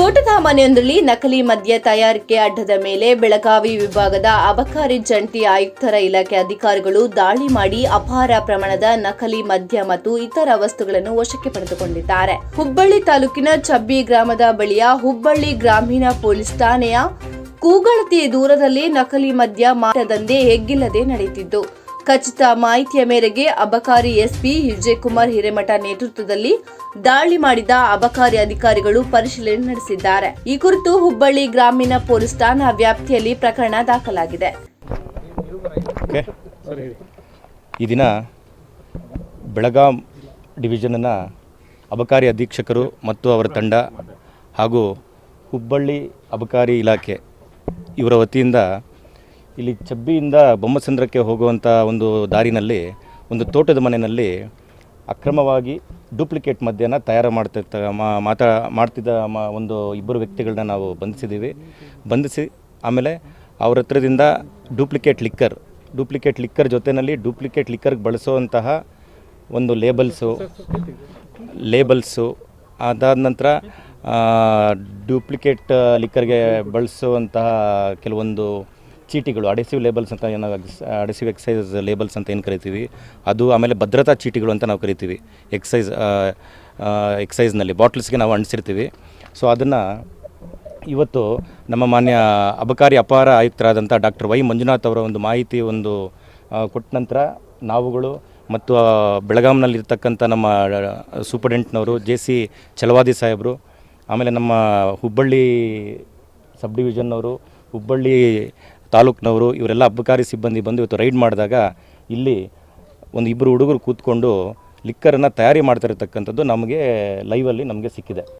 ತೋಟದ ಮನೆಯೊಂದರಲ್ಲಿ ನಕಲಿ ಮದ್ಯ ತಯಾರಿಕೆ ಅಡ್ಡದ ಮೇಲೆ ಬೆಳಗಾವಿ ವಿಭಾಗದ ಅಬಕಾರಿ ಜಂಟಿ ಆಯುಕ್ತರ ಇಲಾಖೆ ಅಧಿಕಾರಿಗಳು ದಾಳಿ ಮಾಡಿ ಅಪಾರ ಪ್ರಮಾಣದ ನಕಲಿ ಮದ್ಯ ಮತ್ತು ಇತರ ವಸ್ತುಗಳನ್ನು ವಶಕ್ಕೆ ಪಡೆದುಕೊಂಡಿದ್ದಾರೆ. ಹುಬ್ಬಳ್ಳಿ ತಾಲೂಕಿನ ಚಬ್ಬಿ ಗ್ರಾಮದ ಬಳಿಯ ಹುಬ್ಬಳ್ಳಿ ಗ್ರಾಮೀಣ ಪೊಲೀಸ್ ಠಾಣೆಯ ಕೂಗಳತಿ ದೂರದಲ್ಲಿ ನಕಲಿ ಮದ್ಯ ಮಾರಾಟದಂಧೆ ಎಗ್ಗಿಲ್ಲದೆ ನಡೆಯುತ್ತಿದ್ದು, ಖಚಿತ ಮಾಹಿತಿಯ ಮೇರೆಗೆ ಅಬಕಾರಿ ಎಸ್ಪಿ ವಿಜಯಕುಮಾರ್ ಹಿರೇಮಠ ನೇತೃತ್ವದಲ್ಲಿ ದಾಳಿ ಮಾಡಿದ ಅಬಕಾರಿ ಅಧಿಕಾರಿಗಳು ಪರಿಶೀಲನೆ ನಡೆಸಿದ್ದಾರೆ. ಈ ಕುರಿತು ಹುಬ್ಬಳ್ಳಿ ಗ್ರಾಮೀಣ ಪೊಲೀಸ್ ಠಾಣಾ ವ್ಯಾಪ್ತಿಯಲ್ಲಿ ಪ್ರಕರಣ ದಾಖಲಾಗಿದೆ. ಈ ದಿನ ಬೆಳಗಾಂ ಡಿವಿಷನ್ನ ಅಬಕಾರಿ ಅಧೀಕ್ಷಕರು ಮತ್ತು ಅವರ ತಂಡ ಹಾಗೂ ಹುಬ್ಬಳ್ಳಿ ಅಬಕಾರಿ ಇಲಾಖೆ ಇವರ ವತಿಯಿಂದ ಇಲ್ಲಿ ಚಬ್ಬಿಯಿಂದ ಬೊಮ್ಮಸಂದ್ರಕ್ಕೆ ಹೋಗುವಂಥ ಒಂದು ದಾರಿನಲ್ಲಿ ಒಂದು ತೋಟದ ಮನೆಯಲ್ಲಿ ಅಕ್ರಮವಾಗಿ ಡೂಪ್ಲಿಕೇಟ್ ಮದ್ಯನ ತಯಾರು ಮಾಡ್ತಿದ್ದ ಒಂದು ಇಬ್ಬರು ವ್ಯಕ್ತಿಗಳನ್ನ ನಾವು ಬಂಧಿಸಿ ಆಮೇಲೆ ಅವ್ರ ಹತ್ರದಿಂದ ಡೂಪ್ಲಿಕೇಟ್ ಲಿಕ್ಕರ್ ಜೊತೆಯಲ್ಲಿ ಡೂಪ್ಲಿಕೇಟ್ ಲಿಕ್ಕರ್ಗೆ ಬಳಸುವಂತಹ ಒಂದು ಲೇಬಲ್ಸು ಅದಾದ ನಂತರ ಡೂಪ್ಲಿಕೇಟ್ ಲಿಕ್ಕರ್ಗೆ ಬಳಸುವಂತಹ ಕೆಲವೊಂದು ಚೀಟಿಗಳು, ಅಡೆಸಿವ್ ಲೇಬಲ್ಸ್ ಅಂತ ಅಡೆಸಿವ್ ಎಕ್ಸೈಸ್ ಲೇಬಲ್ಸ್ ಅಂತ ಏನು ಕರಿತೀವಿ ಅದು, ಆಮೇಲೆ ಭದ್ರತಾ ಚೀಟಿಗಳು ಅಂತ ನಾವು ಕರಿತೀವಿ. ಎಕ್ಸೈಸ್ನಲ್ಲಿ ಬಾಟ್ಲ್ಸ್ಗೆ ನಾವು ಅಂಟಿಸಿರ್ತೀವಿ. ಸೊ ಅದನ್ನು ಇವತ್ತು ನಮ್ಮ ಮಾನ್ಯ ಅಬಕಾರಿ ಅಪಾರ ಆಯುಕ್ತರಾದಂಥ ಡಾಕ್ಟರ್ ವೈ ಮಂಜುನಾಥ್ ಅವರ ಒಂದು ಮಾಹಿತಿ ಕೊಟ್ಟ ನಂತರ ನಾವುಗಳು ಮತ್ತು ಬೆಳಗಾಂನಲ್ಲಿರ್ತಕ್ಕಂಥ ನಮ್ಮ ಸೂಪರ್ಡೆಂಟ್ನವರು JC ಛಲವಾದಿ ಸಾಹೇಬರು, ಆಮೇಲೆ ನಮ್ಮ ಹುಬ್ಬಳ್ಳಿ ಸಬ್ ಡಿವಿಷನ್ನವರು, ಹುಬ್ಬಳ್ಳಿ ತಾಲೂಕಿನವರು, ಇವರೆಲ್ಲ ಅಬಕಾರಿ ಸಿಬ್ಬಂದಿ ಬಂದು ಇವತ್ತು ರೈಡ್ ಮಾಡಿದಾಗ ಇಲ್ಲಿ ಇಬ್ಬರು ಹುಡುಗರು ಕೂತ್ಕೊಂಡು ಲಿಕ್ಕರನ್ನು ತಯಾರಿ ಮಾಡ್ತಾ ಇರತಕ್ಕಂಥದ್ದು ನಮಗೆ ಲೈವಲ್ಲಿ ನಮಗೆ ಸಿಕ್ಕಿದೆ.